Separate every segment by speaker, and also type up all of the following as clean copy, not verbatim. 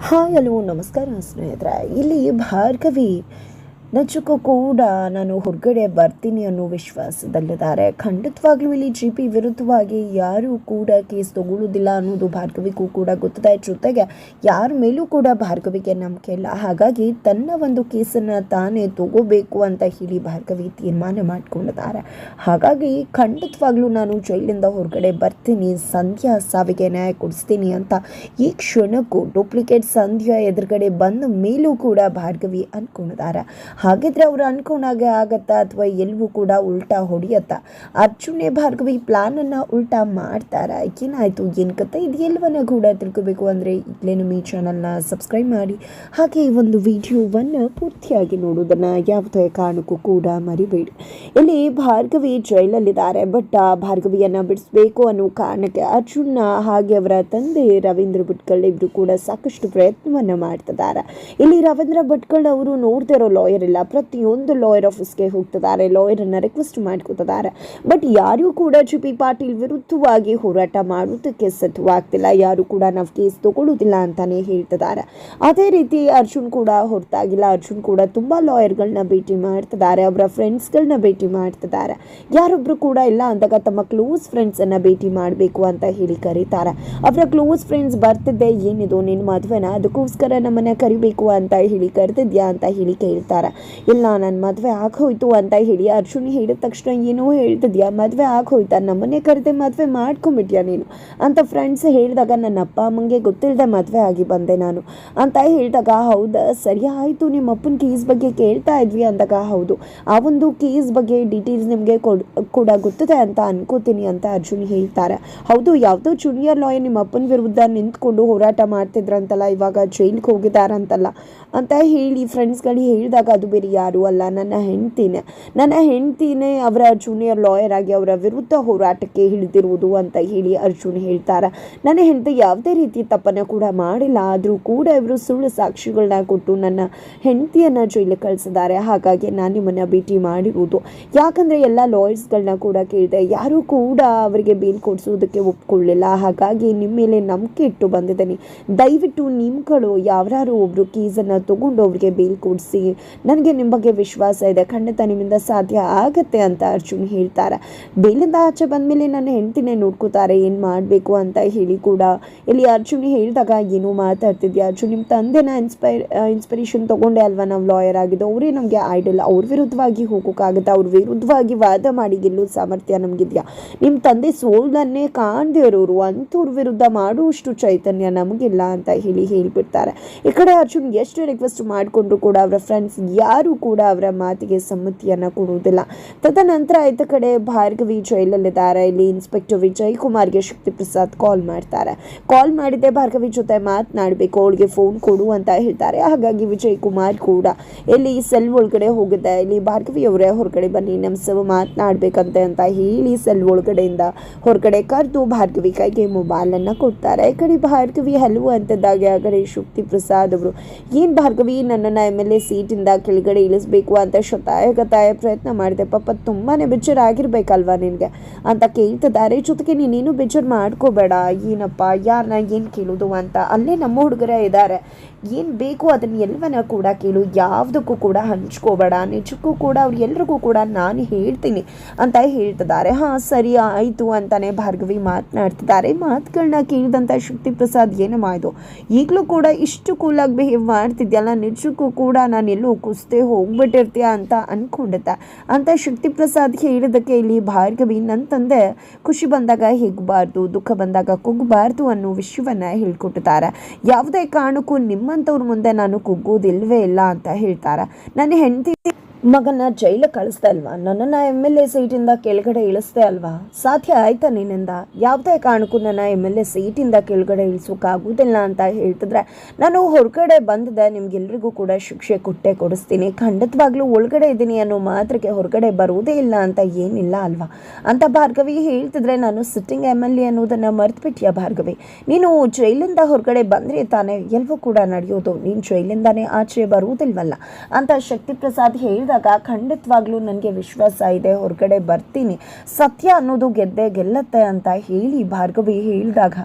Speaker 1: Hi hello ನಮಸ್ಕಾರ ಸ್ನೇಹಿತರೆ. ಇಲ್ಲಿ ಭಾರ್ಗವಿ ನಿಜಕ್ಕೂ ಕೂಡ ನಾನು ಹೊರಗಡೆ ಬರ್ತೀನಿ ಅನ್ನೋ ವಿಶ್ವಾಸದಲ್ಲಿದ್ದಾರೆ. ಖಂಡಿತವಾಗ್ಲೂ ಇಲ್ಲಿ ಜಿ ಪಿ ವಿರುದ್ಧವಾಗಿ ಯಾರೂ ಕೂಡ ಕೇಸ್ ತಗೊಳ್ಳೋದಿಲ್ಲ ಅನ್ನೋದು ಭಾರ್ಗವಿಗೂ ಕೂಡ ಗೊತ್ತಿದೆ. ಜೊತೆಗೆ ಯಾರ ಮೇಲೂ ಕೂಡ ಭಾರ್ಗವಿಗೆ ನಂಬಿಕೆ ಇಲ್ಲ. ಹಾಗಾಗಿ ತನ್ನ ಒಂದು ಕೇಸನ್ನು ತಾನೇ ತಗೋಬೇಕು ಅಂತ ಹೇಳಿ ಭಾರ್ಗವಿ ತೀರ್ಮಾನ ಮಾಡಿಕೊಂಡಿದ್ದಾರೆ. ಹಾಗಾಗಿ ಖಂಡಿತವಾಗ್ಲೂ ನಾನು ಜೈಲಿಂದ ಹೊರಗಡೆ ಬರ್ತೀನಿ, ಸಂಧ್ಯಾ ಸಾವಿಗೆ ನ್ಯಾಯ ಕೊಡಿಸ್ತೀನಿ ಅಂತ ಈ ಕ್ಷಣಕ್ಕೂ ಡೂಪ್ಲಿಕೇಟ್ ಸಂಧ್ಯಾ ಎದುರುಗಡೆ ಬಂದ ಮೇಲೂ ಕೂಡ ಭಾರ್ಗವಿ ಅಂದ್ಕೊಂಡಿದ್ದಾರೆ. ಹಾಗಿದ್ರೆ ಅವರು ಅನ್ಕೊಂಡಾಗೆ ಆಗತ್ತಾ ಅಥವಾ ಎಲ್ಲವೂ ಕೂಡ ಉಲ್ಟಾ ಹೊಡೆಯತ್ತಾ? ಅರ್ಜುನೇ ಭಾರ್ಗವಿ ಪ್ಲಾನನ್ನು ಉಲ್ಟಾ ಮಾಡ್ತಾರಾ? ಏನಾಯಿತು ಏನು ಕತೆ ಇದು ಎಲ್ಲವನ್ನ ಕೂಡ ತಿಳ್ಕೋಬೇಕು ಅಂದರೆ ಈಗಲೇ ನಮ್ಮ ಈ ಚಾನಲ್ನ ಸಬ್ಸ್ಕ್ರೈಬ್ ಮಾಡಿ, ಹಾಗೆ ಈ ಒಂದು ವಿಡಿಯೋವನ್ನು ಪೂರ್ತಿಯಾಗಿ ನೋಡೋದನ್ನು ಯಾವುದೇ ಕಾರಣಕ್ಕೂ ಕೂಡ ಮರಿಬೇಡಿ. ಇಲ್ಲಿ ಭಾರ್ಗವಿ ಜೈಲಲ್ಲಿದ್ದಾರೆ. ಬಟ್ ಭಾರ್ಗವಿಯನ್ನು ಬಿಡಿಸ್ಬೇಕು ಅನ್ನೋ ಕಾರಣಕ್ಕೆ ಅರ್ಜುನ್ನ ಹಾಗೆ ಅವರ ತಂದೆ ರವೀಂದ್ರ ಭಟ್ಕಳ್ ಇಬ್ಬರು ಕೂಡ ಸಾಕಷ್ಟು ಪ್ರಯತ್ನವನ್ನು ಮಾಡ್ತಿದ್ದಾರೆ. ಇಲ್ಲಿ ರವೀಂದ್ರ ಭಟ್ಕಳ್ ಅವರು ನೋಡ್ತಿರೋ ಲಾಯರ್ ಇಲ್ಲ, ಪ್ರತಿಯೊಂದು ಲಾಯರ್ ಆಫೀಸ್ಗೆ ಹೋಗ್ತಿದ್ದಾರೆ, ಲಾಯರನ್ನು ರಿಕ್ವೆಸ್ಟ್ ಮಾಡ್ಕೋತಿದ್ದಾರೆ. ಬಟ್ ಯಾರೂ ಕೂಡ ಜಿ ಪಿ ಪಾಟೀಲ್ ವಿರುದ್ಧವಾಗಿ ಹೋರಾಟ ಮಾಡೋದಕ್ಕೆ ಸಿದ್ಧವಾಗ್ತಿಲ್ಲ. ಯಾರು ಕೂಡ ನಾವು ಕೇಸ್ ತಗೊಳ್ಳೋದಿಲ್ಲ ಅಂತಾನೆ ಹೇಳ್ತಿದ್ದಾರೆ. ಅದೇ ರೀತಿ ಅರ್ಜುನ್ ಕೂಡ ಹೊರತಾಗಿಲ್ಲ. ಅರ್ಜುನ್ ಕೂಡ ತುಂಬಾ ಲಾಯರ್ಗಳನ್ನ ಭೇಟಿ ಮಾಡ್ತಿದ್ದಾರೆ, ಅವರ ಫ್ರೆಂಡ್ಸ್ಗಳನ್ನ ಭೇಟಿ ಮಾಡ್ತಿದ್ದಾರೆ. ಯಾರೊಬ್ರು ಕೂಡ ಇಲ್ಲ ಅಂದಾಗ ತಮ್ಮ ಕ್ಲೋಸ್ ಫ್ರೆಂಡ್ಸ್ ಅನ್ನ ಭೇಟಿ ಮಾಡಬೇಕು ಅಂತ ಹೇಳಿ ಕರೀತಾರೆ. ಅವರ ಕ್ಲೋಸ್ ಫ್ರೆಂಡ್ಸ್ ಬರ್ತಿದ್ದೆ, ಏನಿದು ನಿನ್ನ ಮದುವೆನ, ಅದಕ್ಕೋಸ್ಕರ ನಮ್ಮನ್ನ ಕರಿಬೇಕು ಅಂತ ಹೇಳಿ ಕರೆದಿದ್ಯಾ ಅಂತ ಹೇಳಿ ಕೇಳ್ತಾರೆ. ಇಲ್ಲ ನನ್ನ ಮದುವೆ ಆಗೋಯ್ತು ಅಂತ ಹೇಳಿ ಅರ್ಜುನ್ ಹೇಳಿದ ತಕ್ಷಣ ಏನೋ ಹೇಳ್ತಿದ್ಯಾ, ಮದುವೆ ಆಗೋಯ್ತಾ, ನಮ್ಮನ್ನೇ ಕರೆದೆ ಮದುವೆ ಮಾಡ್ಕೊಂಬಿಟ್ಯಾ ನೀನು ಅಂತ ಫ್ರೆಂಡ್ಸ್ ಹೇಳಿದಾಗ ನನ್ನ ಅಪ್ಪ ಅಮ್ಮಂಗೆ ಗೊತ್ತಿಲ್ಲದೆ ಮದುವೆ ಆಗಿ ಬಂದೆ ನಾನು ಅಂತ ಹೇಳಿದಾಗ, ಹೌದಾ ಸರಿ ಆಯಿತು, ನಿಮ್ಮ ಅಪ್ಪನ ಕೇಸ್ ಬಗ್ಗೆ ಕೇಳ್ತಾ ಇದ್ವಿ ಅಂದಾಗ, ಹೌದು ಆ ಒಂದು ಕೇಸ್ ಬಗ್ಗೆ ಡೀಟೇಲ್ಸ್ ನಿಮಗೆ ಕೂಡ ಗೊತ್ತಿದೆ ಅಂತ ಅನ್ಕೋತೀನಿ ಅಂತ ಅರ್ಜುನ್ ಹೇಳ್ತಾರೆ. ಹೌದು, ಯಾವುದೋ ಜೂನಿಯರ್ ಲಾಯರ್ ನಿಮ್ಮ ಅಪ್ಪನ ವಿರುದ್ಧ ನಿಂತ್ಕೊಂಡು ಹೋರಾಟ ಮಾಡ್ತಿದ್ರಂತಲ್ಲ, ಇವಾಗ ಜೈಲಿಗೆ ಹೋಗಿದ್ದಾರಂತಲ್ಲ ಅಂತ ಹೇಳಿ ಫ್ರೆಂಡ್ಸ್ಗಳಿಗೆ ಹೇಳಿದಾಗ, ಅದು ಬೇರೆ ಯಾರು ಅಲ್ಲ, ನನ್ನ ಹೆಂಡ್ತಿನೇ ಅವರ ಜೂನಿಯರ್ ಲಾಯರ್ ಆಗಿ ಅವರ ವಿರುದ್ಧ ಹೋರಾಟಕ್ಕೆ ಹಿಡಿದಿರುವುದು ಅಂತ ಹೇಳಿ ಅರ್ಜುನ್ ಹೇಳ್ತಾರೆ. ನನ್ನ ಹೆಂಡತಿ ಯಾವುದೇ ರೀತಿ ತಪ್ಪನ್ನು ಕೂಡ ಮಾಡಿಲ್ಲ, ಆದರೂ ಕೂಡ ಇವರು ಸುಳ್ಳು ಸಾಕ್ಷಿಗಳನ್ನ ಕೊಟ್ಟು ನನ್ನ ಹೆಂಡತಿಯನ್ನು ಜೈಲಿಗೆ ಕಳಿಸಿದ್ದಾರೆ. ಹಾಗಾಗಿ ನಾನು ನಿಮ್ಮನ್ನು ಭೇಟಿ ಮಾಡಿರುವುದು. ಯಾಕಂದರೆ ಎಲ್ಲ ಲಾಯರ್ಸ್ಗಳನ್ನ ಕೂಡ ಕೇಳಿದೆ, ಯಾರೂ ಕೂಡ ಅವರಿಗೆ ಬೇಲ್ ಕೊಡಿಸೋದಕ್ಕೆ ಒಪ್ಕೊಳ್ಳಿಲ್ಲ. ಹಾಗಾಗಿ ನಿಮ್ಮ ಮೇಲೆ ನಂಬಿಕೆ ಇಟ್ಟು ಬಂದಿದ್ದೀನಿ. ದಯವಿಟ್ಟು ನಿಮ್ಗಳು ಯಾರು ಒಬ್ಬರು ಕೇಸನ್ನು ತಗೊಂಡು ಅವ್ರಿಗೆ ಬೇಲ್ ಕೊಡಿಸಿ, ನನಗೆ ನಿಮ್ಮ ಬಗ್ಗೆ ವಿಶ್ವಾಸ ಇದೆ, ಖಂಡಿತ ನಿಮ್ಮಿಂದ ಸಾಧ್ಯ ಆಗತ್ತೆ ಅಂತ ಅರ್ಜುನ್ ಹೇಳ್ತಾರೆ. ಬೇಲಿಂದ ಆಚೆ ಬಂದಮೇಲೆ ನನ್ನ ಹೆಂಡತಿನೇ ನೋಡ್ಕೋತಾರೆ, ಏನು ಮಾಡಬೇಕು ಅಂತ ಹೇಳಿ ಕೂಡ ಇಲ್ಲಿ ಅರ್ಜುನ್ ಹೇಳಿದಾಗ, ಏನೋ ಮಾತಾಡ್ತಿದ್ಯಾ ಅರ್ಜುನ್, ನಿಮ್ಮ ತಂದೆನ ಇನ್ಸ್ಪಿರೇಷನ್ ತೊಗೊಂಡೆ ಅಲ್ವಾ ನಾವು ಲಾಯರ್ ಆಗಿದ್ದು, ಅವರೇ ನಮಗೆ ಐಡಲ್, ಅವ್ರ ವಿರುದ್ಧವಾಗಿ ಹೋಗೋಕ್ಕಾಗುತ್ತೆ, ಅವ್ರ ವಿರುದ್ಧವಾಗಿ ವಾದ ಮಾಡಿ ಗೆಲ್ಲೋ ಸಾಮರ್ಥ್ಯ ನಮಗಿದೆಯಾ? ನಿಮ್ಮ ತಂದೆ ಸೋಲನ್ನೇ ಕಾಣದೇ ಇರೋರು, ಅಂಥವ್ರ ವಿರುದ್ಧ ಮಾಡುವಷ್ಟು ಚೈತನ್ಯ ನಮಗಿಲ್ಲ ಅಂತ ಹೇಳಿಬಿಡ್ತಾರೆ. ಈ ಕಡೆ ಅರ್ಜುನ್ ಎಷ್ಟು ರಿಕ್ವೆಸ್ಟ್ ಮಾಡಿಕೊಂಡ್ರು ಕೂಡ ಅವರ ಫ್ರೆಂಡ್ಸ್ ಯಾರು ಕೂಡ ಅವರ ಮಾತಿಗೆ ಸಮ್ಮತಿಯನ್ನು ಕೊಡುವುದಿಲ್ಲ. ತದನಂತರ ಇತ್ತ ಕಡೆ ಭಾರ್ಗವಿ ಜೈಲಲ್ಲಿದ್ದಾರೆ. ಇಲ್ಲಿ ಇನ್ಸ್ಪೆಕ್ಟರ್ ವಿಜಯ್ ಕುಮಾರ್ಗೆ ಶಕ್ತಿ ಪ್ರಸಾದ್ ಕಾಲ್ ಮಾಡ್ತಾರೆ. ಕಾಲ್ ಮಾಡಿದ್ದೆ ಭಾರ್ಗವಿ ಜೊತೆ ಮಾತನಾಡಬೇಕು, ಅವಳಿಗೆ ಫೋನ್ ಕೊಡು ಅಂತ ಹೇಳ್ತಾರೆ. ಹಾಗಾಗಿ ವಿಜಯ್ ಕುಮಾರ್ ಕೂಡ ಇಲ್ಲಿ ಸೆಲ್ ಒಳಗಡೆ ಹೋಗಿದೆ. ಇಲ್ಲಿ ಭಾರ್ಗವಿ ಅವರೇ ಹೊರಗಡೆ ಬನ್ನಿ, ನಮ್ಮ ಸಹ ಮಾತನಾಡಬೇಕಂತೆ ಅಂತ ಹೇಳಿ ಸೆಲ್ ಒಳಗಡೆಯಿಂದ ಹೊರಗಡೆ ಕರೆದು ಭಾರ್ಗವಿ ಕೈಗೆ ಮೊಬೈಲನ್ನು ಕೊಡ್ತಾರೆ. ಈ ಕಡೆ ಭಾರ್ಗವಿ ಹಲವು ಅಂತಿದ್ದಾಗ ಆ ಕಡೆ ಶಕ್ತಿ ಪ್ರಸಾದ್ ಅವರು, ಏನು ಭಾರ್ಗವಿ ನನ್ನನ್ನು MLA ಸೀಟಿಂದ ಕೆಳಗಡೆ ಇಳಿಸ್ಬೇಕು ಅಂತ ಶತಾಯ ಪ್ರಯತ್ನ ಮಾಡಿದೆ, ಪಾಪ ತುಂಬಾ ಬೇಜಾರಾಗಿರ್ಬೇಕಲ್ವಾ ನಿನಗೆ ಅಂತ ಕೇಳ್ತಿದ್ದಾರೆ. ಜೊತೆಗೆ ನೀನೇನು ಬೇಜಾರು ಮಾಡ್ಕೋಬೇಡ, ಏನಪ್ಪ ಯಾರನ್ನ ಏನು ಕೇಳೋದು ಅಂತ, ಅಲ್ಲೇ ನಮ್ಮ ಹುಡುಗರೇ ಇದ್ದಾರೆ, ಏನು ಬೇಕು ಅದನ್ನು ಎಲ್ಲವನ್ನ ಕೂಡ ಕೇಳು, ಯಾವುದಕ್ಕೂ ಕೂಡ ಹಂಚ್ಕೋಬೇಡ, ನಿಜಕ್ಕೂ ಕೂಡ ಅವ್ರು ಎಲ್ರಿಗೂ ಕೂಡ ನಾನು ಹೇಳ್ತೀನಿ ಅಂತ ಹೇಳ್ತಿದ್ದಾರೆ. ಹಾಂ ಸರಿ ಆಯಿತು ಅಂತಾನೆ ಭಾರ್ಗವಿ ಮಾತನಾಡ್ತಿದ್ದಾರೆ. ಮಾತುಗಳನ್ನ ಕೇಳಿದಂಥ ಶಕ್ತಿ ಪ್ರಸಾದ್, ಏನಮ್ಮ ಇದು ಈಗಲೂ ಕೂಡ ಇಷ್ಟು ಕೂಲಾಗಿ ಬಿಹೇವ್ ಮಾಡ್ತಿದ್ಯಲ್ಲ, ನಿಜಕ್ಕೂ ಕೂಡ ನಾನು ಎಲ್ಲೂ ಕುಸ್ತೆ ಹೋಗ್ಬಿಟ್ಟಿರ್ತೀಯ ಅಂತ ಅಂದ್ಕೊಂಡಿದ್ದೆ ಅಂತ ಶಕ್ತಿ ಪ್ರಸಾದ್ ಹೇಳಿದಕ್ಕೆ ಇಲ್ಲಿ ಭಾರ್ಗವಿ, ನನ್ನ ತಂದೆ ಖುಷಿ ಬಂದಾಗ ಹಿಗ್ಬಾರ್ದು, ದುಃಖ ಬಂದಾಗ ಕುಗ್ಗಬಾರ್ದು ಅನ್ನೋ ವಿಷಯವನ್ನು ಹೇಳ್ಕೊಟ್ಟಿದ್ದಾರೆ. ಯಾವುದೇ ಕಾರಣಕ್ಕೂ ನಿಮ್ಮಂಥವ್ರ ಮುಂದೆ ನಾನು ಕುಗ್ಗೋದಿಲ್ವೇ ಇಲ್ಲ ಅಂತ ಹೇಳ್ತಾರೆ. ನನ್ನ ಹೆಂಡತಿ ಮಗನ ಜೈಲಿಗೆ ಕಳಿಸ್ದೆ ಅಲ್ವಾ, ನನ್ನನ್ನು MLA ಸೀಟಿಂದ ಕೆಳಗಡೆ ಇಳಿಸ್ದೆ ಅಲ್ವಾ, ಸಾಧ್ಯ ಆಯ್ತಾ ನಿನ್ನಿಂದ? ಯಾವುದೇ ಕಾರಣಕ್ಕೂ ನನ್ನ MLA ಸೀಟಿಂದ ಕೆಳಗಡೆ ಇಳಿಸೋಕ್ಕಾಗೋದಿಲ್ಲ ಅಂತ ಹೇಳ್ತಿದ್ರೆ, ನಾನು ಹೊರಗಡೆ ಬಂದಿದ್ದೆ, ನಿಮ್ಗೆಲ್ರಿಗೂ ಕೂಡ ಶಿಕ್ಷೆ ಕೊಡಿಸ್ತೀನಿ, ಖಂಡಿತವಾಗ್ಲೂ ಒಳಗಡೆ ಇದ್ದೀನಿ ಅನ್ನೋ ಮಾತ್ರಕ್ಕೆ ಹೊರಗಡೆ ಬರೋದೇ ಇಲ್ಲ ಅಂತ ಏನಿಲ್ಲ ಅಲ್ವಾ ಅಂತ ಭಾರ್ಗವಿ ಹೇಳ್ತಿದ್ರೆ, ನಾನು ಸಿಟ್ಟಿಂಗ್ MLA ಅನ್ನೋದನ್ನು ಮರೆತುಬಿಟ್ಯಾ ಭಾರ್ಗವಿ? ನೀನು ಜೈಲಿಂದ ಹೊರಗಡೆ ಬಂದರೆ ತಾನೇ ಎಲ್ಲವೂ ಕೂಡ ನಡೆಯೋದು, ನೀನು ಜೈಲಿಂದಾನೇ ಆಚೆ ಬರುವುದಿಲ್ವಲ್ಲ ಅಂತ ಶಕ್ತಿ ಪ್ರಸಾದ್ ಹೇಳಿದ ಹೇಳಿದಾಗ ಖಂಡಿತವಾಗ್ಲೂ ನನಗೆ ವಿಶ್ವಾಸ ಇದೆ, ಹೊರಗಡೆ ಬರ್ತೀನಿ, ಸತ್ಯ ಅನ್ನೋದು ಗೆದ್ದೇ ಗೆಲ್ಲತ್ತೆ ಅಂತ ಹೇಳಿ ಭಾರ್ಗವಿ ಹೇಳಿದಾಗ,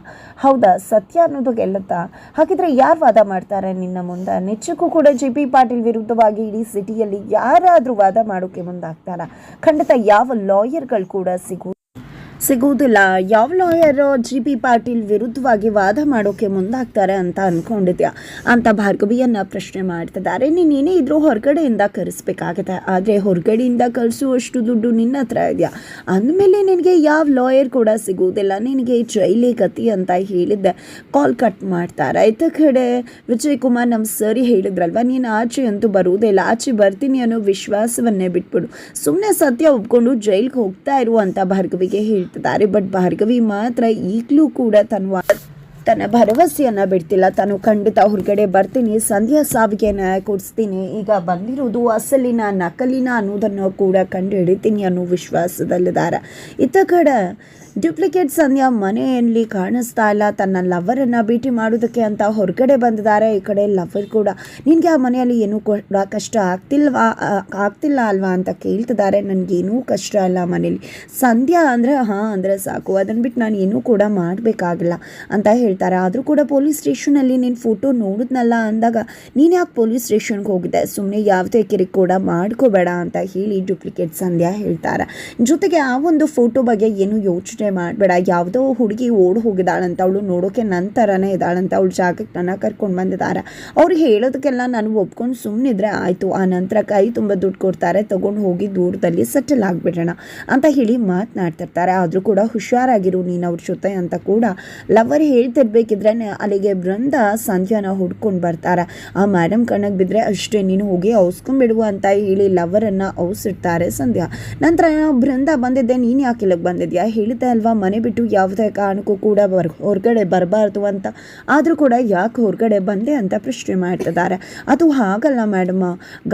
Speaker 1: ಹೌದಾ ಸತ್ಯ ಅನ್ನೋದು ಗೆಲ್ಲತ್ತಾ? ಹಾಗಿದ್ರೆ ಯಾರು ವಾದ ಮಾಡ್ತಾರೆ ನಿನ್ನ ಮುಂದೆ? ನಿಜಕ್ಕೂ ಕೂಡ JP ಪಾಟೀಲ್ ವಿರುದ್ಧವಾಗಿ ಇಡೀ ಸಿಟಿಯಲ್ಲಿ ಯಾರಾದರೂ ವಾದ ಮಾಡೋಕ್ಕೆ ಮುಂದಾಗ್ತಾರ? ಖಂಡಿತ ಯಾವ ಲಾಯರ್ಗಳು ಕೂಡ ಸಿಗುವುದಿಲ್ಲ. ಯಾವ ಲಾಯರ್ JP ಪಾಟೀಲ್ ವಿರುದ್ಧವಾಗಿ ವಾದ ಮಾಡೋಕ್ಕೆ ಮುಂದಾಗ್ತಾರೆ ಅಂತ ಅಂದ್ಕೊಂಡಿದ್ಯಾ ಅಂತ ಭಾರ್ಗವಿಯನ್ನು ಪ್ರಶ್ನೆ ಮಾಡ್ತಿದ್ದಾರೆ. ನೀನೇನೇ ಇದ್ರೂ ಹೊರಗಡೆಯಿಂದ ಕರೆಸ್ಬೇಕಾಗುತ್ತೆ, ಆದರೆ ಹೊರಗಡೆಯಿಂದ ಕರೆಸುವಷ್ಟು ದುಡ್ಡು ನಿನ್ನ ಹತ್ರ ಇದೆಯಾ? ಅಂದಮೇಲೆ ನಿನಗೆ ಯಾವ ಲಾಯರ್ ಕೂಡ ಸಿಗುವುದಿಲ್ಲ, ನಿನಗೆ ಜೈಲೇ ಗತಿ ಅಂತ ಹೇಳಿದ್ದೆ. ಕಾಲ್ ಕಟ್ ಮಾಡ್ತಾರೆ. ಇತ್ತ ಕಡೆ ವಿಜಯ್ ಕುಮಾರ್ ನಮ್ಮ ಸರಿ ಹೇಳಿದ್ರಲ್ವ, ನೀನು ಆಚೆ ಅಂತೂ ಬರುವುದಿಲ್ಲ, ಆಚೆ ಬರ್ತೀನಿ ಅನ್ನೋ ವಿಶ್ವಾಸವನ್ನೇ ಬಿಟ್ಬಿಡು, ಸುಮ್ಮನೆ ಸತ್ಯ ಒಪ್ಕೊಂಡು ಜೈಲಿಗೆ ಹೋಗ್ತಾ ಇರುವಂತ ಭಾರ್ಗವಿಗೆ ಹೇಳ್ತಿದ್ದಾರೆ. ಬಟ್ ಭಾರ್ಗವಿ ಮಾತ್ರ ಈಗಲೂ ಕೂಡ ತನ್ನ ಭರವಸೆಯನ್ನು ಬಿಡ್ತಿಲ್ಲ. ತಾನು ಖಂಡಿತ ಹೊರಗಡೆ ಬರ್ತೀನಿ, ಸಂಧ್ಯಾ ಸಾವಿಗೆ ನ್ಯಾಯ ಕೊಡಿಸ್ತೀನಿ, ಈಗ ಬಂದಿರೋದು ಅಸಲಿನ ನಕಲಿನ ಅನ್ನೋದನ್ನು ಕೂಡ ಕಂಡು ಹಿಡಿತೀನಿ ಅನ್ನೋ ವಿಶ್ವಾಸದಲ್ಲಿದ್ದಾರೆ. ಇತ್ತ ಕಡೆ ಡ್ಯೂಪ್ಲಿಕೇಟ್ ಸಂಧ್ಯಾ ಮನೆಯಲ್ಲಿ ಕಾಣಿಸ್ತಾ ಇಲ್ಲ, ತನ್ನ ಲವರನ್ನು ಭೇಟಿ ಮಾಡೋದಕ್ಕೆ ಅಂತ ಹೊರಗಡೆ ಬಂದಿದ್ದಾರೆ. ಈ ಕಡೆ ಲವರ್ ಕೂಡ ನಿನಗೆ ಆ ಮನೆಯಲ್ಲಿ ಏನೂ ಕೂಡ ಕಷ್ಟ ಆಗ್ತಿಲ್ಲ ಅಲ್ವಾ ಅಂತ ಕೇಳ್ತಿದ್ದಾರೆ. ನನಗೇನೂ ಕಷ್ಟ ಇಲ್ಲ ಮನೇಲಿ, ಸಂಧ್ಯಾ ಅಂದರೆ ಅಂದರೆ ಸಾಕು, ಅದನ್ನು ಬಿಟ್ಟು ನಾನು ಏನೂ ಕೂಡ ಮಾಡಬೇಕಾಗಿಲ್ಲ ಅಂತ ಹೇಳ್ತಾರೆ. ಆದರೂ ಕೂಡ ಪೊಲೀಸ್ ಸ್ಟೇಷನಲ್ಲಿ ನೀನು ಫೋಟೋ ನೋಡಿದ್ನಲ್ಲ ಅಂದಾಗ, ನೀನು ಯಾಕೆ ಪೊಲೀಸ್ ಸ್ಟೇಷನ್ಗೆ ಹೋಗಿದ್ದೆ, ಸುಮ್ಮನೆ ಯಾವುದೇ ಕಿರಿಕ್ ಕೂಡ ಮಾಡ್ಕೋಬೇಡ ಅಂತ ಹೇಳಿ ಡ್ಯೂಪ್ಲಿಕೇಟ್ ಸಂಧ್ಯಾ ಹೇಳ್ತಾರೆ. ಜೊತೆಗೆ ಆ ಒಂದು ಫೋಟೋ ಬಗ್ಗೆ ಏನು ಯೋಚನೆ ಮಾಡಬೇಡ, ಯಾವುದೋ ಹುಡುಗಿ ಓಡಿ ಹೋಗಿದ್ದಾಳಂತ, ಅವಳು ನೋಡೋಕೆ ನನ್ನ ಥರನೇ ಇದ್ದಾಳಂತ, ಅವಳು ಜಾಗಕ್ಕೆ ನನ್ನ ಕರ್ಕೊಂಡು ಬಂದಿದ್ದಾರೆ, ಅವ್ರು ಹೇಳೋದಕ್ಕೆಲ್ಲ ನಾನು ಒಪ್ಕೊಂಡು ಸುಮ್ಮನಿದ್ರೆ ಆಯಿತು, ಆ ನಂತರ ಕೈ ತುಂಬ ದುಡ್ಡು ಕೊಡ್ತಾರೆ, ತೊಗೊಂಡು ಹೋಗಿ ದೂರದಲ್ಲಿ ಸೆಟಲ್ ಆಗಿಬಿಡೋಣ ಅಂತ ಹೇಳಿ ಮಾತನಾಡ್ತಿರ್ತಾರೆ. ಆದರೂ ಕೂಡ ಹುಷಾರಾಗಿರು ನೀನು ಅವ್ರ ಜೊತೆ ಅಂತ ಕೂಡ ಲವರ್ ಹೇಳ್ತಿರ್ಬೇಕಿದ್ರೆ ಅಲ್ಲಿಗೆ ಬೃಂದ ಸಂಧ್ಯಾನ ಹುಡ್ಕೊಂಡು ಬರ್ತಾರೆ. ಆ ಮೇಡಮ್ ಕಣ್ಣಗೆ ಬಿದ್ದರೆ ಅಷ್ಟೇ, ನೀನು ಹೋಗಿ ಔಸ್ಕೊಂಡ್ಬಿಡುವ ಅಂತ ಹೇಳಿ ಲವರನ್ನು ಔಸಿಡ್ತಾರೆ ಸಂಧ್ಯಾ. ನಂತರ ಬೃಂದ ಬಂದಿದ್ದೆ, ನೀನು ಯಾಕೆ ಇಲ್ಲಿಗೆ ಬಂದಿದ್ಯಾ, ಹೇಳಿದ್ದೆ ಅಲ್ವಾ ಮನೆ ಬಿಟ್ಟು ಯಾವುದೇ ಕಾರಣಕ್ಕೂ ಕೂಡ ಹೊರಗಡೆ ಬರಬಾರ್ದು ಅಂತ, ಆದರೂ ಕೂಡ ಯಾಕೆ ಹೊರಗಡೆ ಬಂದೆ ಅಂತ ಪ್ರಶ್ನೆ ಮಾಡ್ತಿದ್ದಾರೆ. ಅದು ಹಾಗಲ್ಲ ಮೇಡಮ್,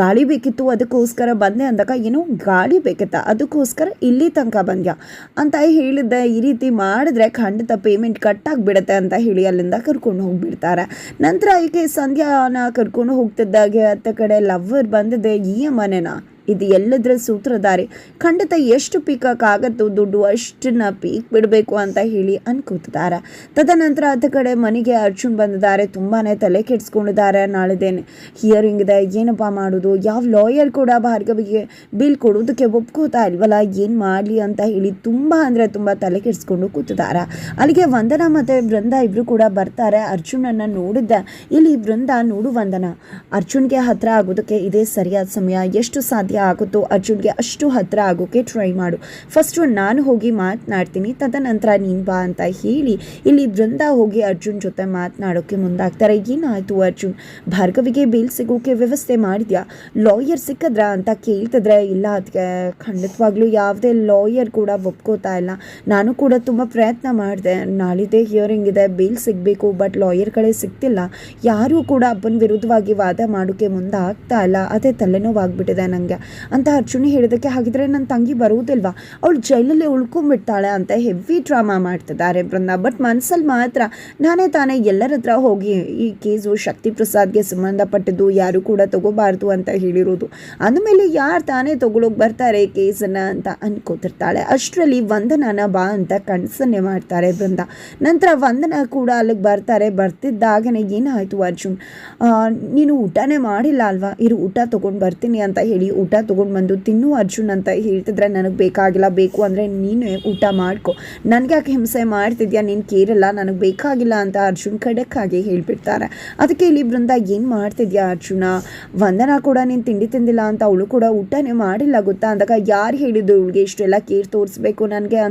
Speaker 1: ಗಾಳಿ ಬೇಕಿತ್ತು ಅದಕ್ಕೋಸ್ಕರ ಬಂದೆ ಅಂದಾಗ, ಏನೋ ಗಾಳಿ ಬೇಕಿತ್ತ ಅದಕ್ಕೋಸ್ಕರ ಇಲ್ಲಿ ತನಕ ಬಂದ್ಯಾ ಅಂತ ಹೇಳಿದ್ದೆ, ಈ ರೀತಿ ಮಾಡಿದ್ರೆ ಖಂಡಿತ ಪೇಮೆಂಟ್ ಕಟ್ ಆಗಿಬಿಡುತ್ತೆ ಅಂತ ಹೇಳಿ ಅಲ್ಲಿಂದ ಕರ್ಕೊಂಡು ಹೋಗ್ಬಿಡ್ತಾರೆ. ನಂತರ ಈಕೆ ಸಂಧ್ಯಾನ ಕರ್ಕೊಂಡು ಹೋಗ್ತಿದ್ದಾಗೆ ಅತ್ತ ಕಡೆ ಲವರ್ ಬಂದಿದೆ, ಈ ಮನೆನ ಇದು ಎಲ್ಲದರ ಸೂತ್ರಧಾರಿ, ಖಂಡಿತ ಎಷ್ಟು ಪೀಕಕ್ಕಾಗತ್ತೋ ದುಡ್ಡು ಅಷ್ಟನ್ನ ಪೀಕ್ ಬಿಡಬೇಕು ಅಂತ ಹೇಳಿ ಅನ್ಕೋತಿದ್ದಾರೆ. ತದನಂತರ ಅತ್ತ ಕಡೆ ಮನೆಗೆ ಅರ್ಜುನ್ ಬಂದಿದ್ದಾರೆ, ತುಂಬಾ ತಲೆ ಕೆಡಿಸ್ಕೊಂಡಿದ್ದಾರೆ. ನಾಳೆದೇನೆ ಹಿಯರಿಂಗ್ ಇದೆ, ಏನಪ್ಪ ಮಾಡೋದು, ಯಾವ ಲಾಯರ್ ಕೂಡ ಭಾರ್ಗವಿಗೆ ಬಿಲ್ ಕೊಡೋದಕ್ಕೆ ಒಪ್ಕೋತಾ ಇಲ್ವಲ್ಲ, ಏನು ಮಾಡಲಿ ಅಂತ ಹೇಳಿ ತುಂಬ ಅಂದರೆ ತುಂಬ ತಲೆ ಕೆಡಿಸ್ಕೊಂಡು ಕೂತಿದ್ದಾರೆ. ಅಲ್ಲಿಗೆ ವಂದನಾ ಮತ್ತು ಬೃಂದ ಇಬ್ಬರು ಕೂಡ ಬರ್ತಾರೆ. ಅರ್ಜುನನ್ನು ನೋಡಿದ್ದೆ, ಇಲ್ಲಿ ಬೃಂದ ನೋಡು ವಂದನಾ, ಅರ್ಜುನ್ಗೆ ಹತ್ರ ಆಗೋದಕ್ಕೆ ಇದೇ ಸರಿಯಾದ ಸಮಯ, ಎಷ್ಟು ಸಾಧ್ಯ ಆಗುತ್ತೋ ಅರ್ಜುನ್ಗೆ ಅಷ್ಟು ಹತ್ರ ಆಗೋಕೆ ಟ್ರೈ ಮಾಡು, ಫಸ್ಟು ನಾನು ಹೋಗಿ ಮಾತನಾಡ್ತೀನಿ, ತದನಂತರ ನೀನು ಬಾ ಅಂತ ಹೇಳಿ ಇಲ್ಲಿ ಬೃಂದ ಹೋಗಿ ಅರ್ಜುನ್ ಜೊತೆ ಮಾತನಾಡೋಕ್ಕೆ ಮುಂದಾಗ್ತಾರೆ. ಏನಾಯಿತು ಅರ್ಜುನ್, ಭಾರ್ಗವಿಗೆ ಬೇಲ್ ಸಿಗೋಕೆ ವ್ಯವಸ್ಥೆ ಮಾಡಿದ್ಯಾ, ಲಾಯರ್ ಸಿಕ್ಕಿದ್ರ ಅಂತ ಕೇಳ್ತಿದ್ರೆ, ಇಲ್ಲ ಅದಕ್ಕೆ ಖಂಡಿತವಾಗ್ಲೂ ಯಾವುದೇ ಲಾಯರ್ ಕೂಡ ಒಪ್ಕೋತಾ ಇಲ್ಲ, ನಾನು ಕೂಡ ತುಂಬ ಪ್ರಯತ್ನ ಮಾಡಿದೆ, ನಾಳಿದ್ದೇ ಹಿಯರಿಂಗ್ ಇದೆ, ಬೇಲ್ ಸಿಗಬೇಕು, ಬಟ್ ಲಾಯರ್ಗಳೇ ಸಿಗ್ತಿಲ್ಲ, ಯಾರೂ ಕೂಡ ಅಪ್ಪನ ವಿರುದ್ಧವಾಗಿ ವಾದ ಮಾಡೋಕ್ಕೆ ಮುಂದಾಗ್ತಾ ಇಲ್ಲ, ಅದೇ ತಲೆನೋವಾಗ್ಬಿಟ್ಟಿದೆ ನನಗೆ ಅಂತ ಅರ್ಜುನ್ ಹೇಳಿದಕ್ಕೆ, ಹಾಗಿದ್ರೆ ನನ್ನ ತಂಗಿ ಬರುವುದಿಲ್ವಾ, ಅವಳು ಜೈಲಲ್ಲಿ ಉಳ್ಕೊಂಡ್ಬಿಡ್ತಾಳೆ ಅಂತ ಹೆವಿ ಡ್ರಾಮಾ ಮಾಡ್ತಿದ್ದಾರೆ ಬೃಂದ. ಬಟ್ ಮನಸ್ಸಲ್ಲಿ ಮಾತ್ರ ನಾನೇ ತಾನೇ ಎಲ್ಲರ ಹತ್ರ ಹೋಗಿ ಈ ಕೇಸು ಶಕ್ತಿ ಪ್ರಸಾದ್ಗೆ ಸಂಬಂಧಪಟ್ಟಿದ್ದು, ಯಾರು ಕೂಡ ತಗೋಬಾರ್ದು ಅಂತ ಹೇಳಿರೋದು, ಅಂದಮೇಲೆ ಯಾರು ತಾನೇ ತಗೊಳೋಕೆ ಬರ್ತಾರೆ ಕೇಸನ್ನು ಅಂತ ಅನ್ಕೋತಿರ್ತಾಳೆ. ಅಷ್ಟರಲ್ಲಿ ವಂದನಾನ ಬಾ ಅಂತ ಕನಸನ್ನೇ ಮಾಡ್ತಾರೆ ಬೃಂದ. ನಂತರ ವಂದನಾ ಕೂಡ ಅಲ್ಲಿಗೆ ಬರ್ತಾರೆ. ಬರ್ತಿದ್ದಾಗನೇ ಏನಾಯಿತು ಅರ್ಜುನ್, ನೀನು ಊಟನೇ ಮಾಡಿಲ್ಲ ಅಲ್ವಾ, ಇರು ಊಟ ತೊಗೊಂಡು ಬರ್ತೀನಿ ಅಂತ ಹೇಳಿ ಊಟ ತೊಗೊಂಡು ಬಂದು ತಿನ್ನು ಅರ್ಜುನ್ ಅಂತ ಹೇಳ್ತಿದ್ರೆ, ನನಗೆ ಬೇಕಾಗಿಲ್ಲ, ಬೇಕು ಅಂದರೆ ನೀನು ಊಟ ಮಾಡ್ಕೊ, ನನಗೆ ಯಾಕೆ ಹಿಂಸೆ ಮಾಡ್ತಿದ್ಯಾ, ನೀನು ಕೇರಲ್ಲ, ನನಗೆ ಬೇಕಾಗಿಲ್ಲ ಅಂತ ಅರ್ಜುನ್ ಖಡಕ್ಕಾಗಿ ಹೇಳಿಬಿಡ್ತಾರೆ. ಅದಕ್ಕೆ ಇಲ್ಲಿ ಬೃಂದ, ಏನು ಮಾಡ್ತಿದ್ಯಾ ಅರ್ಜುನ, ವಂದನಾ ಕೂಡ ನೀನು ತಿಂಡಿ ತಿಂದಿಲ್ಲ ಅಂತ, ಅವಳು ಕೂಡ ಊಟನೇ ಮಾಡಿಲ್ಲ ಗೊತ್ತಾ ಅಂದಾಗ, ಯಾರು ಹೇಳಿದ್ದು ಇವಳಿಗೆ ಇಷ್ಟೆಲ್ಲ ಕೇರ್ ತೋರಿಸ್ಬೇಕು ನನಗೆ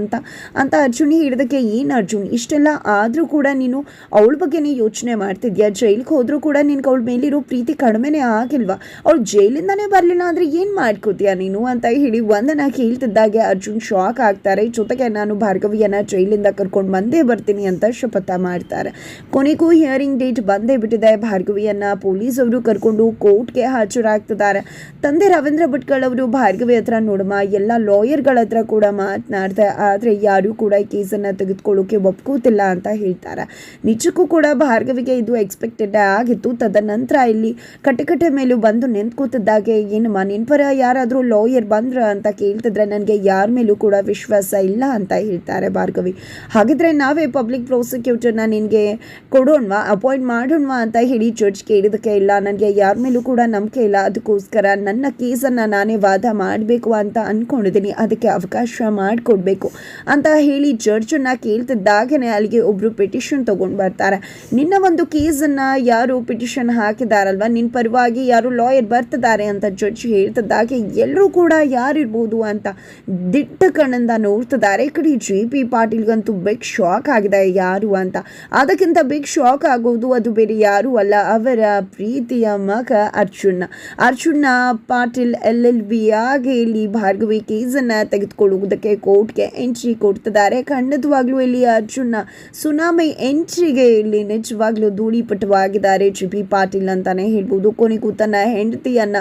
Speaker 1: ಅಂತ ಅರ್ಜುನ್ ಹೇಳಿದಕ್ಕೆ, ಏನು ಅರ್ಜುನ್ ಇಷ್ಟೆಲ್ಲ ಆದರೂ ಕೂಡ ನೀನು ಅವಳ ಬಗ್ಗೆನೇ ಯೋಚನೆ ಮಾಡ್ತಿದ್ಯಾ, ಜೈಲಿಗೆ ಹೋದರೂ ಕೂಡ ನಿನ್ಗೆ ಅವಳ ಮೇಲಿರೋ ಪ್ರೀತಿ ಕಡಿಮೆನೇ ಆಗಿಲ್ವಾ, ಅವಳು ಜೈಲಿಂದನೇ ಬರಲಿಲ್ಲ ಅಂದರೆ ಏನು ಮಾಡ್ಕೋತೀಯ ನೀನು ಅಂತ ಹೇಳಿ ವಂದನಾ ಕೇಳ್ತಿದ್ದಾಗೆ ಅರ್ಜುನ್ ಶಾಕ್ ಆಗ್ತಾರೆ. ಜೊತೆಗೆ ನಾನು ಭಾರ್ಗವಿಯನ್ನು ಜೈಲಿಂದ ಕರ್ಕೊಂಡು ಬಂದೇ ಬರ್ತೀನಿ ಅಂತ ಶಪಥ ಮಾಡ್ತಾರೆ. ಕೊನೆಗೂ ಹಿಯರಿಂಗ್ ಡೇಟ್ ಬಂದೇ ಬಿಟ್ಟಿದೆ. ಭಾರ್ಗವಿಯನ್ನು ಪೊಲೀಸವರು ಕರ್ಕೊಂಡು ಕೋರ್ಟ್ಗೆ ಹಾಜರಾಗ್ತಿದ್ದಾರೆ. ತಂದೆ ರವೀಂದ್ರ ಭಟ್ಕಳ್ ಅವರು ಭಾರ್ಗವಿ ಹತ್ರ, ನೋಡಮ್ಮ ಎಲ್ಲ ಲಾಯರ್ಗಳ ಹತ್ರ ಕೂಡ ಮಾತನಾಡ್ತಾರೆ, ಆದರೆ ಯಾರೂ ಕೂಡ ಈ ಕೇಸನ್ನು ತೆಗೆದುಕೊಳ್ಳೋಕೆ ಒಪ್ಕೋತಿಲ್ಲ ಅಂತ ಹೇಳ್ತಾರೆ. ನಿಜಕ್ಕೂ ಕೂಡ ಭಾರ್ಗವಿಗೆ ಇದು ಎಕ್ಸ್ಪೆಕ್ಟೆಡ್ ಆಗಿತ್ತು. ತದನಂತರ ಇಲ್ಲಿ ಕಟ್ಟೆ ಮೇಲೂ ಬಂದು ನಿಂತ್ಕೋತಿದ್ದಾಗೆ, ಏನಮ್ಮ ನಿನ್ನ ಪರ ಯಾರಾದರೂ ಲಾಯರ್ ಬಂದ್ರ ಅಂತ ಕೇಳ್ತಿದ್ರೆ ನನಗೆ ಯಾರ ಮೇಲೂ ಕೂಡ ವಿಶ್ವಾಸ ಇಲ್ಲ ಅಂತ ಹೇಳ್ತಾರೆ ಭಾರ್ಗವಿ. ಹಾಗಿದ್ರೆ ನಾವೇ ಪಬ್ಲಿಕ್ ಪ್ರಾಸಿಕ್ಯೂಟರ್ನ ನಿನಗೆ ಕೊಡೋಣವಾ, ಅಪಾಯಿಂಟ್ ಮಾಡೋಣವಾ ಅಂತ ಹೇಳಿ ಜಡ್ಜ್ ಕೇಳಿದಕ್ಕೆ ಇಲ್ಲ, ನನಗೆ ಯಾರ ಮೇಲೂ ಕೂಡ ನಂಬಿಕೆ ಇಲ್ಲ, ಅದಕ್ಕೋಸ್ಕರ ನನ್ನ ಕೇಸನ್ನು ನಾನೇ ವಾದ ಮಾಡಬೇಕು ಅಂತ ಅಂದ್ಕೊಂಡಿದ್ದೀನಿ, ಅದಕ್ಕೆ ಅವಕಾಶ ಮಾಡಿಕೊಡ್ಬೇಕು ಅಂತ ಹೇಳಿ ಜಡ್ಜನ್ನು ಕೇಳ್ತಿದ್ದಾಗೇ ಅಲ್ಲಿಗೆ ಒಬ್ಬರು ಪಿಟಿಷನ್ ತೊಗೊಂಡು ಬರ್ತಾರೆ. ನಿನ್ನ ಒಂದು ಕೇಸನ್ನು ಯಾರು ಪಿಟಿಷನ್ ಹಾಕಿದಾರಲ್ವ, ನಿನ್ನ ಪರವಾಗಿ ಯಾರು ಲಾಯರ್ ಬರ್ತಿದ್ದಾರೆ ಅಂತ ಜಡ್ಜ್ ಹೇಳ್ತಿದ್ದಾಗೆ ಎಲ್ಲರೂ ಕೂಡ ಯಾರಿರ್ಬೋದು ಅಂತ ದಿಟ್ಟ ಕಣ್ಣಿಂದ ನೋಡ್ತಿದ್ದಾರೆ. ಈ ಕಡೆ ಜೆ ಪಿ ಪಾಟೀಲ್ಗಂತೂ ಬಿಗ್ ಶಾಕ್ ಆಗಿದೆ ಯಾರು ಅಂತ. ಅದಕ್ಕಿಂತ ಬಿಗ್ ಶಾಕ್ ಆಗೋದು ಅದು ಬೇರೆ ಯಾರು ಅಲ್ಲ, ಅವರ ಪ್ರೀತಿಯ ಮಗ ಅರ್ಜುನ್ ಪಾಟೀಲ್ LLB ಆಗಿ ಇಲ್ಲಿ ಭಾರ್ಗವಿ ಕೇಸನ್ನು ತೆಗೆದುಕೊಳ್ಳುವುದಕ್ಕೆ ಕೋರ್ಟ್ಗೆ ಎಂಟ್ರಿ ಕೊಡ್ತಿದ್ದಾರೆ. ಖಂಡಿತವಾಗ್ಲೂ ಇಲ್ಲಿ ಅರ್ಜುನ್ ಸುನಾಮಿ ಎಂಟ್ರಿಗೆ ಇಲ್ಲಿ ನಿಜವಾಗ್ಲೂ ಧೂಳಿಪಟವಾಗಿದ್ದಾರೆ ಜೆ ಪಿ ಪಾಟೀಲ್ ಅಂತಾನೆ ಹೇಳ್ಬೋದು. ಕೊನೆಗೂ ತನ್ನ ಹೆಂಡತಿಯನ್ನ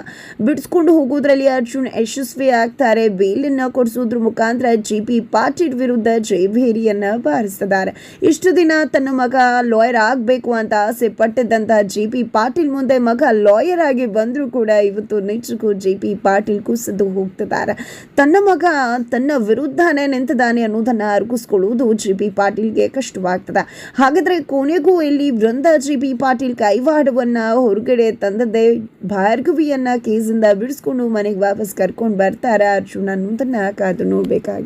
Speaker 1: ಬಿಡಿಸ್ಕೊಂಡು ಹೋಗೋದ್ರಲ್ಲಿ ಅರ್ಜುನ್ ಯಶಸ್ವಿ ಆಗ್ತಾರೆ. ಬೇಲನ್ನ ಕೊಡಿಸೋದ್ರ ಮುಖಾಂತರ ಜೆ ಪಿ ಪಾಟೀಲ್ ವಿರುದ್ಧ ಜೈಭೇರಿಯನ್ನ ಬಾರಿಸಿದ್ದಾರೆ. ಇಷ್ಟು ದಿನ ತನ್ನ ಮಗ ಲಾಯರ್ ಆಗಬೇಕು ಅಂತ ಆಸೆ ಪಟ್ಟಿದ್ದಂತ ಜೆ ಪಿ ಪಾಟೀಲ್ ಮುಂದೆ ಮಗ ಲಾಯರ್ ಆಗಿ ಬಂದರೂ ಕೂಡ ಇವತ್ತು ನಿಜಕ್ಕೂ ಜೆ ಪಿ ಪಾಟೀಲ್ ಕುಸಿದು ಹೋಗ್ತಿದ್ದಾರೆ. ತನ್ನ ಮಗ ತನ್ನ ವಿರುದ್ಧನೇ ನಿಂತಿದ್ದಾನೆ ಅನ್ನೋದನ್ನ ಅರ್ಗಿಸ್ಕೊಳ್ಳುವುದು ಜೆ ಪಿ ಪಾಟೀಲ್ಗೆ ಕಷ್ಟವಾಗ್ತದೆ. ಹಾಗಾದ್ರೆ ಕೊನೆಗೂ ಇಲ್ಲಿ ವೃಂದ ಜೆ ಪಿ ಪಾಟೀಲ್ ಕೈವಾಡವನ್ನ ಹೊರಗಡೆ ತಂದದ್ದೇ ಭಾರ್ಗವಿಯನ್ನ ಕೇಸಿಂದ ಬಿಡಿಸ್ಕೊಂಡು ಮನೆಗೆ ವಾಪಸ್ ಕರ್ಕೊಂಡು ಬರ್ತಾರ ಅರ್ಜುನ್ ಅನ್ನೋದನ್ನ ಕಾದು ನೋಡ್ಬೇಕಾಗಿದೆ.